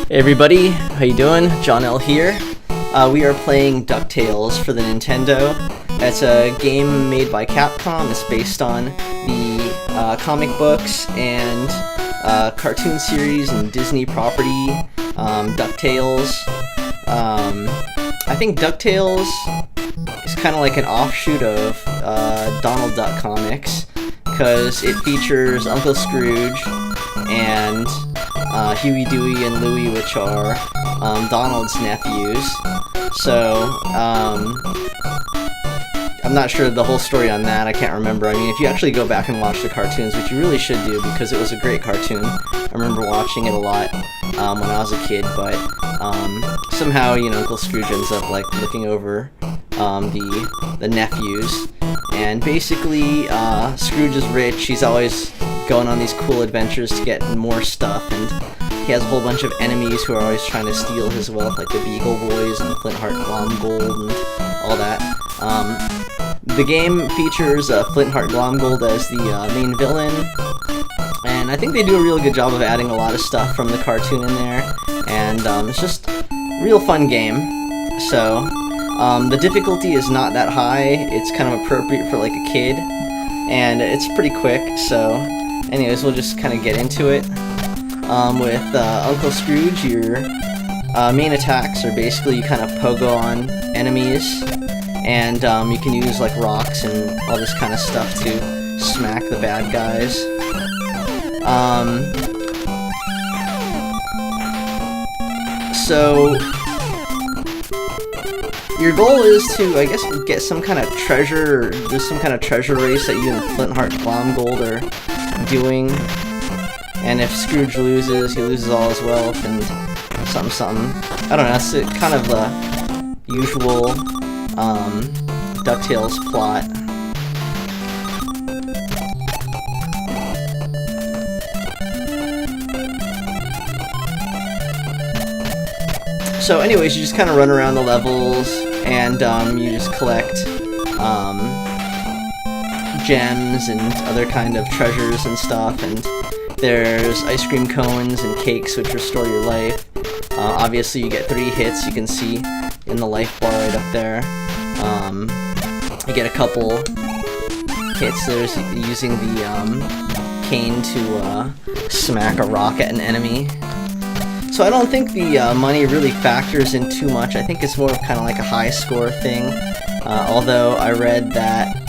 Hey everybody, how you doing? John L. here. We are playing DuckTales for the Nintendo. It's a game made by Capcom. It's based on the comic books and cartoon series and Disney property, DuckTales. I think DuckTales is kind of like an offshoot of Donald Duck comics, because it features Uncle Scrooge and Huey, Dewey, and Louie, which are Donald's nephews. So, I'm not sure the whole story on that, I can't remember. I mean, if you actually go back and watch the cartoons, which you really should do, because it was a great cartoon. I remember watching it a lot when I was a kid, but somehow, you know, Uncle Scrooge ends up, like, looking over the nephews. And basically, Scrooge is rich. He's always going on these cool adventures to get more stuff, and he has a whole bunch of enemies who are always trying to steal his wealth, like the Beagle Boys and Flintheart Glomgold and all that. The game features Flintheart Glomgold as the main villain, and I think they do a real good job of adding a lot of stuff from the cartoon in there, and it's just a real fun game. So, the difficulty is not that high. It's kind of appropriate for like a kid, and it's pretty quick. So anyways, we'll just kind of get into it. With Uncle Scrooge, your main attacks are basically you kind of pogo on enemies, and you can use like rocks and all this kind of stuff to smack the bad guys. So your goal is to, I guess, get some kind of treasure, or there's some kind of treasure race that you and Flintheart Glomgold are doing. And if Scrooge loses, he loses all his wealth and something. I don't know, it's kind of the usual DuckTales plot. So anyways, you just kind of run around the levels, and you just collect gems and other kind of treasures and stuff, and there's ice cream cones and cakes which restore your life. Obviously you get 3 hits, you can see in the life bar right up there. You get a couple hits. There's using the cane to smack a rock at an enemy. So I don't think the money really factors in too much. I think it's more of kind of like a high score thing. Although I read that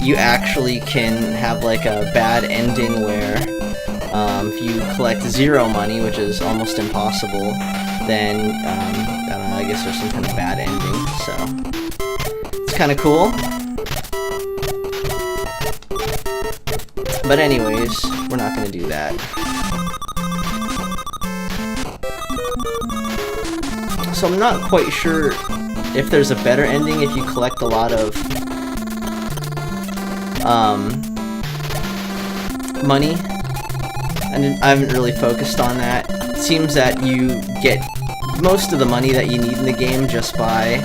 you actually can have like a bad ending where if you collect 0 money, which is almost impossible, then I don't know, I guess there's some kind of bad ending. So it's kind of cool. But anyways, we're not going to do that. So I'm not quite sure if there's a better ending if you collect a lot of money. And I haven't really focused on that. It seems that you get most of the money that you need in the game just by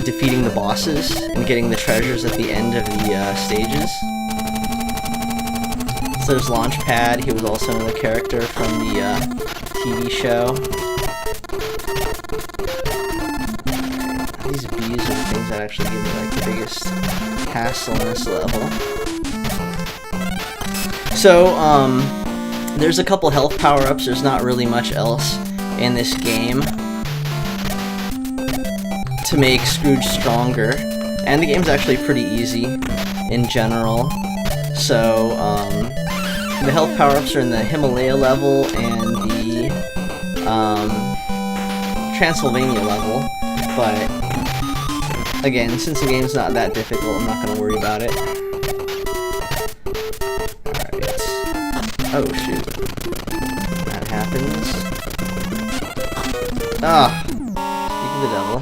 defeating the bosses and getting the treasures at the end of the stages. So there's Launchpad. He was also another character from the TV show. These bees are the things that actually give me like the biggest hassle in this level. So, there's a couple health power-ups. There's not really much else in this game to make Scrooge stronger. And the game's actually pretty easy in general. So, the health power-ups are in the Himalaya level and the Transylvania level. But, again, since the game's not that difficult, I'm not going to worry about it. Oh shoot. That happens. Ah! Speak of the devil.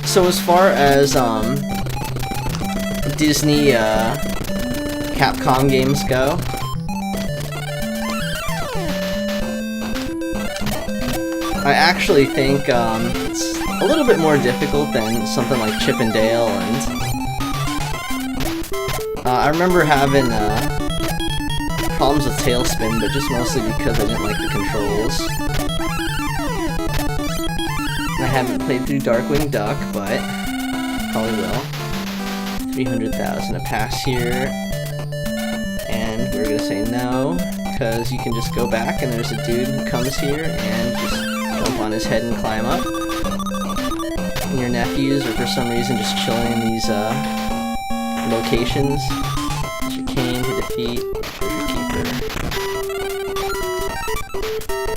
So as far as Disney Capcom games go, I actually think it's a little bit more difficult than something like Chip and Dale and I remember having problems with Tailspin, but just mostly because I didn't like the controls. I haven't played through Darkwing Duck, but probably will. 300,000 a pass here. And we're gonna say no, because you can just go back and there's a dude who comes here and just jump on his head and climb up. And your nephews are for some reason just chilling in these locations. Use your cane to defeat Treasure Keeper.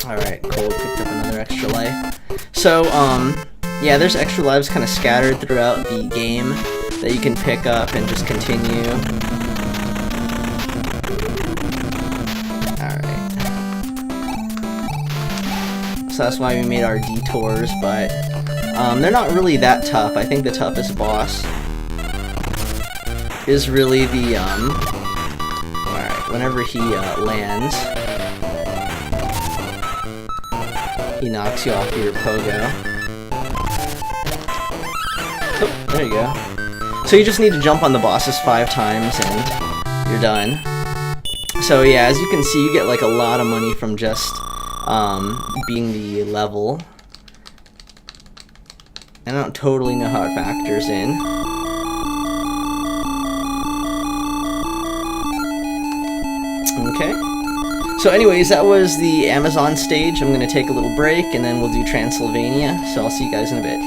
Alright, cool, picked up another extra life. So, yeah, there's extra lives kind of scattered throughout the game that you can pick up and just continue. Alright. So that's why we made our detours, but they're not really that tough. I think the toughest boss is really the, alright, whenever he lands, he knocks you off your pogo. Oh, there you go. So you just need to jump on the bosses 5 times and you're done. So yeah, as you can see, you get like a lot of money from just being the level. And I don't totally know how it factors in. Okay. So anyways, that was the Amazon stage. I'm going to take a little break and then we'll do Transylvania. So I'll see you guys in a bit.